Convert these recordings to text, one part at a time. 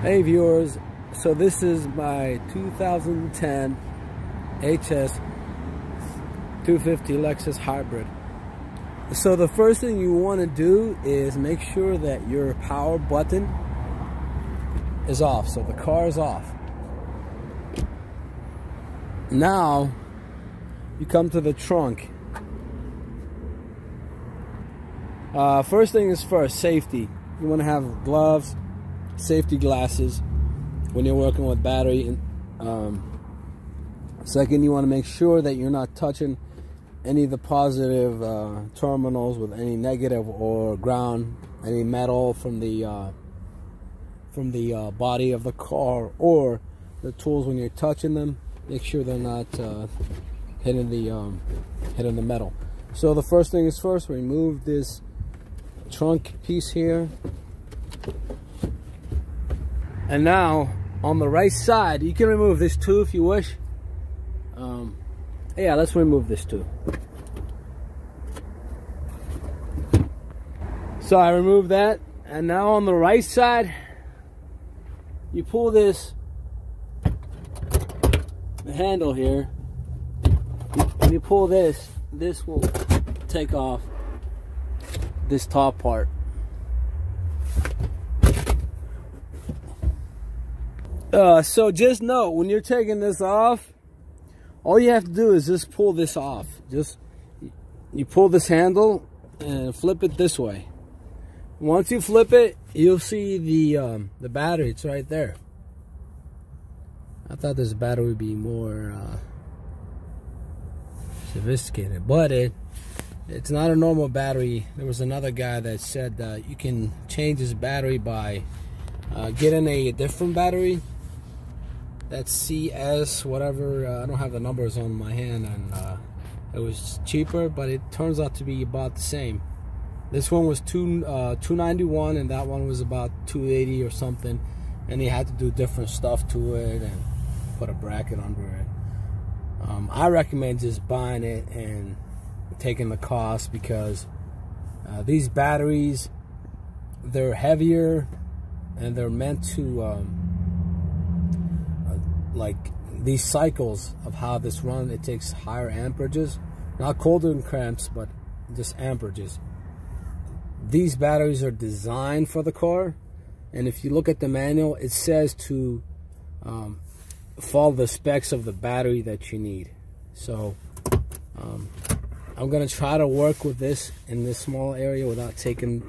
Hey viewers, so this is my 2010 hs250 Lexus hybrid. So the first thing you want to do is make sure that your power button is off, so the car is off. Now you come to the trunk. First thing is first, safety. You want to have gloves, safety glasses when you're working with battery. Second, you want to make sure that you're not touching any of the positive terminals with any negative or ground, any metal from the body of the car or the tools. When you're touching them, make sure they're not hitting the metal. So the first thing is first, remove this trunk piece here. And now on the right side, you can remove this too if you wish. Yeah, let's remove this too. So I removed that, and now on the right side, you pull the handle here, and you pull this will take off this top part. So just note, when you're taking this off, all you have to do is just pull this off. You pull this handle and flip it this way. Once you flip it, you'll see the battery. It's right there. I thought this battery would be more sophisticated, but it's not a normal battery. There was another guy that said you can change his battery by getting a different battery. That's CS whatever. I don't have the numbers on my hand, and it was cheaper, but it turns out to be about the same. This one was $291, and that one was about $280 or something, and they had to do different stuff to it and put a bracket under it. I recommend just buying it and taking the cost, because these batteries, they're heavier and they're meant to like these cycles of how this runs, it takes higher amperages, not Coulomb cramps, but just amperages. These batteries are designed for the car, and if you look at the manual, it says to follow the specs of the battery that you need. So I'm gonna try to work with this in this small area without taking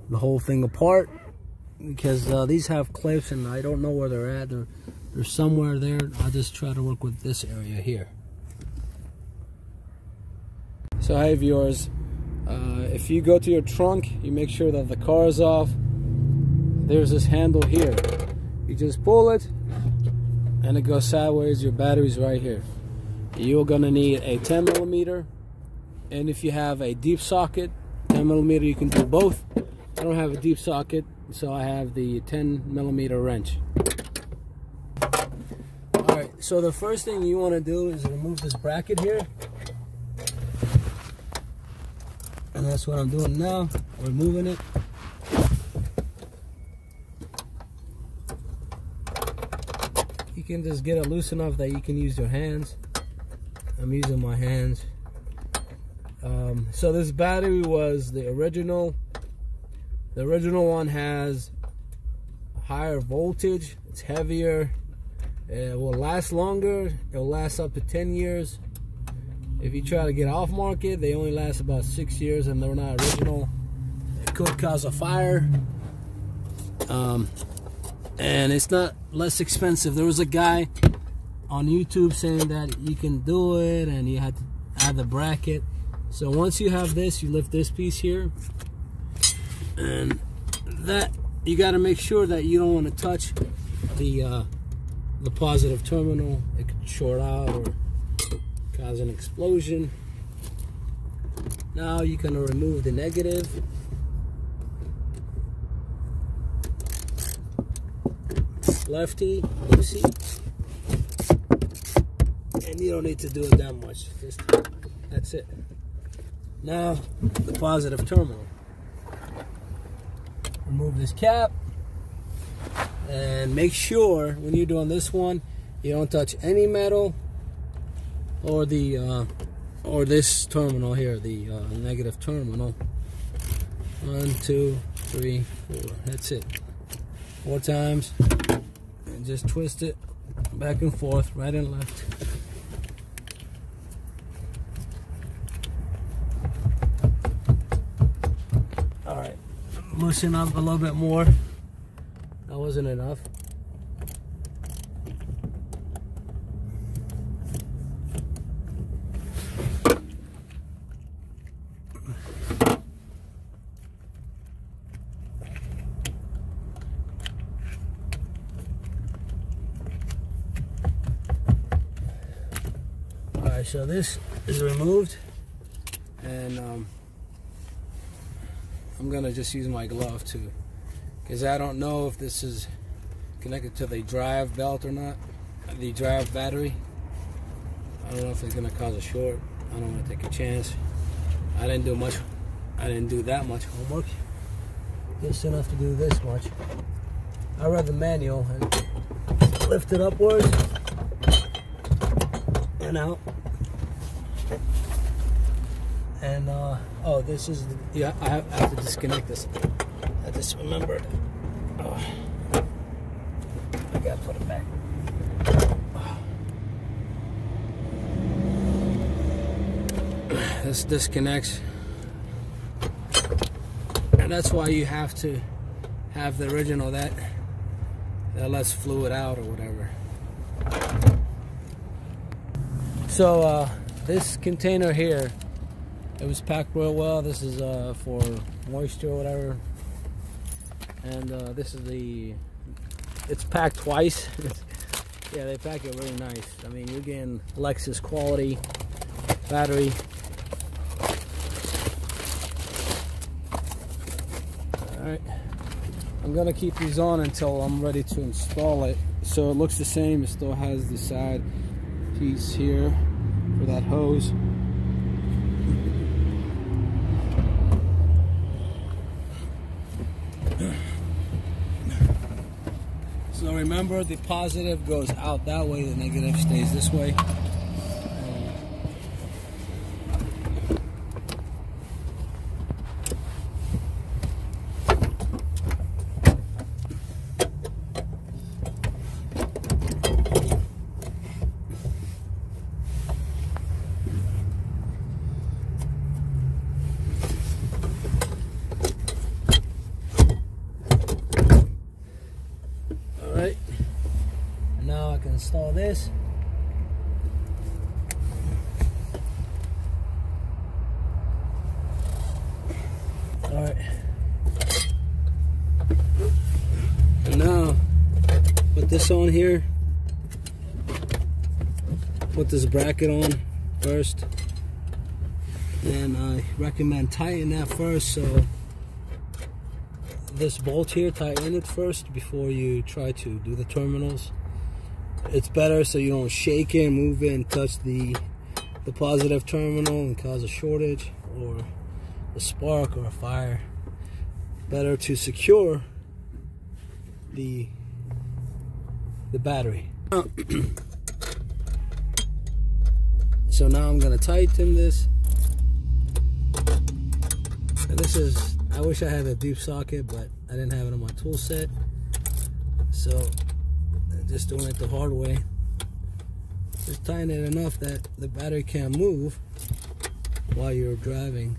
the whole thing apart, because these have clips and I don't know where they're at. They're somewhere there. I'll just try to work with this area here. So hey viewers, if you go to your trunk, you make sure that the car is off. There's this handle here. You just pull it and it goes sideways. Your battery's right here. You're gonna need a 10mm, and if you have a deep socket 10mm, you can do both. I don't have a deep socket, so I have the 10mm wrench. Alright, so the first thing you want to do is remove this bracket here. And that's what I'm doing now, removing it. You can just get it loose enough that you can use your hands. I'm using my hands. So this battery was the original. The original one has higher voltage, it's heavier, it will last longer, it will last up to 10 years. If you try to get off market, they only last about 6 years, and they're not original. It could cause a fire. And it's not less expensive. There was a guy on YouTube saying that you can do it and you had to add the bracket. So once you have this, you lift this piece here, and that you got to make sure that you don't want to touch the positive terminal. It could short out or cause an explosion. Now you can remove the negative. Lefty, loosey, and you don't need to do it that much. Just that's it. Now the positive terminal. Remove this cap. And make sure when you're doing this one, you don't touch any metal or the or this terminal here, the negative terminal. 1, 2, 3, 4. That's it. 4 times, and just twist it back and forth, right and left. All right, loosen up a little bit more. That wasn't enough. Alright, so this is removed, and I'm gonna just use my glove too, because I don't know if this is connected to the drive belt or not, the drive battery. I don't know if it's gonna cause a short. I don't want to take a chance. I didn't do that much homework, just enough to do this much. I read the manual and lift it upwards and out. And oh, this is the, yeah, I have to disconnect this. I just remembered. Oh, I gotta put it back. This disconnects, and that's why you have to have the original that lets fluid out or whatever. So this container here, it was packed real well. This is for moisture or whatever, and this is it's packed twice. Yeah, they pack it really nice. I mean, you're getting Lexus quality battery. Alright, I'm gonna keep these on until I'm ready to install it. So it looks the same. It still has the side piece here for that hose. So remember, the positive goes out that way, the negative stays this way. Alright, and now I can install this. Alright, and now put this on here. Put this bracket on first, and I recommend tighten that first. So this bolt here, tighten it first before you try to do the terminals. It's better so you don't shake it, move it, and touch the positive terminal and cause a shortage or a spark or a fire. Better to secure the battery. So now I'm gonna tighten this, and this is, I wish I had a deep socket, but I didn't have it on my tool set, so I'm just doing it the hard way. Just tighten it enough that the battery can't move while you're driving.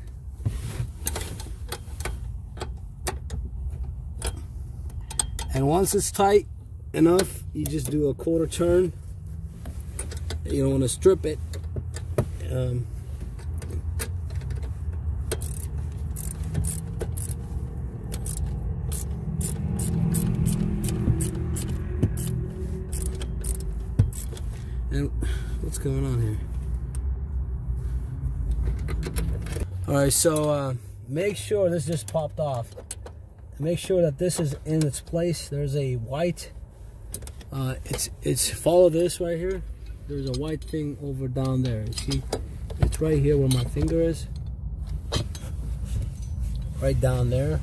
And once it's tight enough, you just do a quarter turn. You don't want to strip it. And what's going on here? Alright, so make sure this just popped off. Make sure that this is in its place. There's a white, it's follow this right here. There's a white thing over down there. You see, it's right here where my finger is. Right down there.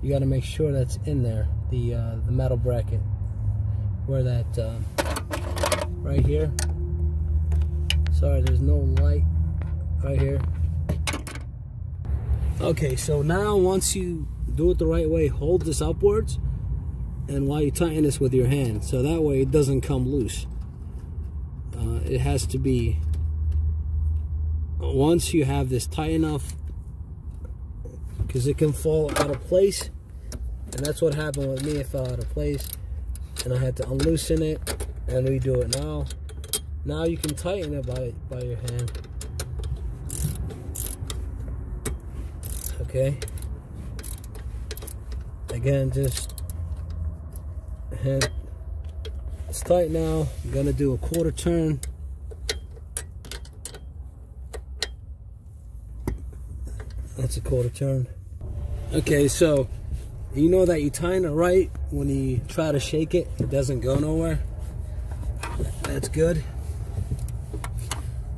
You got to make sure that's in there. the metal bracket, where that right here. Sorry, there's no light right here. Okay, so now once you do it the right way, hold this upwards, and while you tighten this with your hand, so that way it doesn't come loose. It has to be, once you have this tight enough, because it can fall out of place, and that's what happened with me. It fell out of place, and I had to unloosen it and redo it. Now you can tighten it by your hand. Okay. Again, just hand. It's tight now. I'm gonna do a quarter turn. That's a quarter turn. Okay, so you know that you tighten it right. When you try to shake it, it doesn't go nowhere. That's good.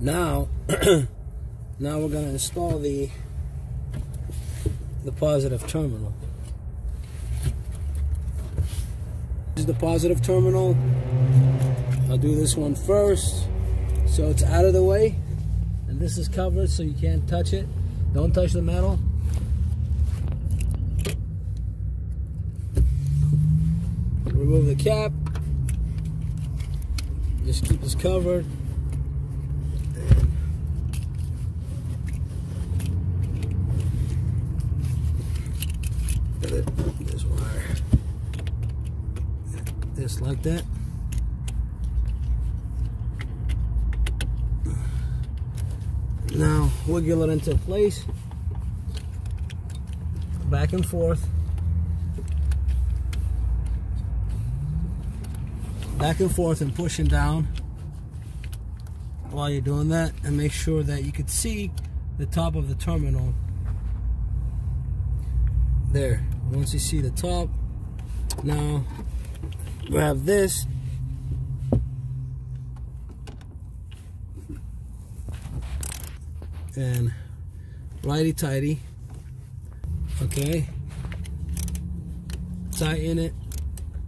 Now, now we're gonna install the positive terminal. This is the positive terminal. I'll do this one first, so it's out of the way, and this is covered so you can't touch it. Don't touch the metal. Remove the cap. Just keep this covered. This wire. Just like that. Now wiggle it into place, back and forth, and pushing down while you're doing that, and make sure that you can see the top of the terminal there. Once you see the top, now grab this and righty-tighty. Okay, tighten it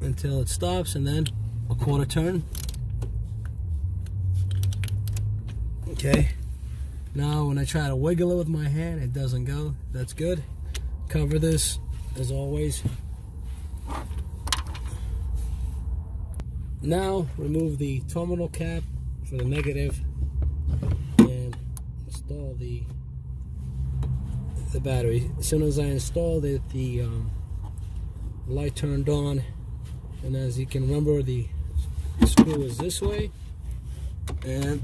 until it stops, and then a quarter turn. Okay, now when I try to wiggle it with my hand, it doesn't go. That's good. Cover this as always. Now remove the terminal cap for the negative and install the battery. As soon as I installed it, the light turned on, and as you can remember, the screw is this way, and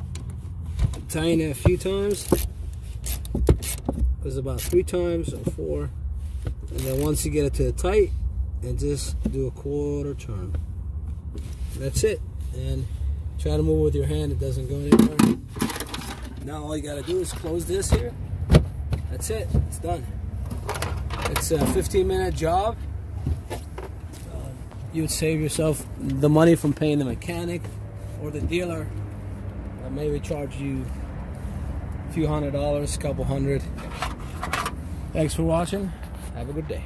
tighten it a few times. It was about 3 times or 4, and then once you get it to the tight, and just do a quarter turn. That's it. And try to move with your hand, it doesn't go anywhere. Now all you gotta do is close this here. That's it, it's done. It's a 15-minute job. You would save yourself the money from paying the mechanic or the dealer. Maybe charge you a few $100s, couple hundred. Thanks for watching. Have a good day.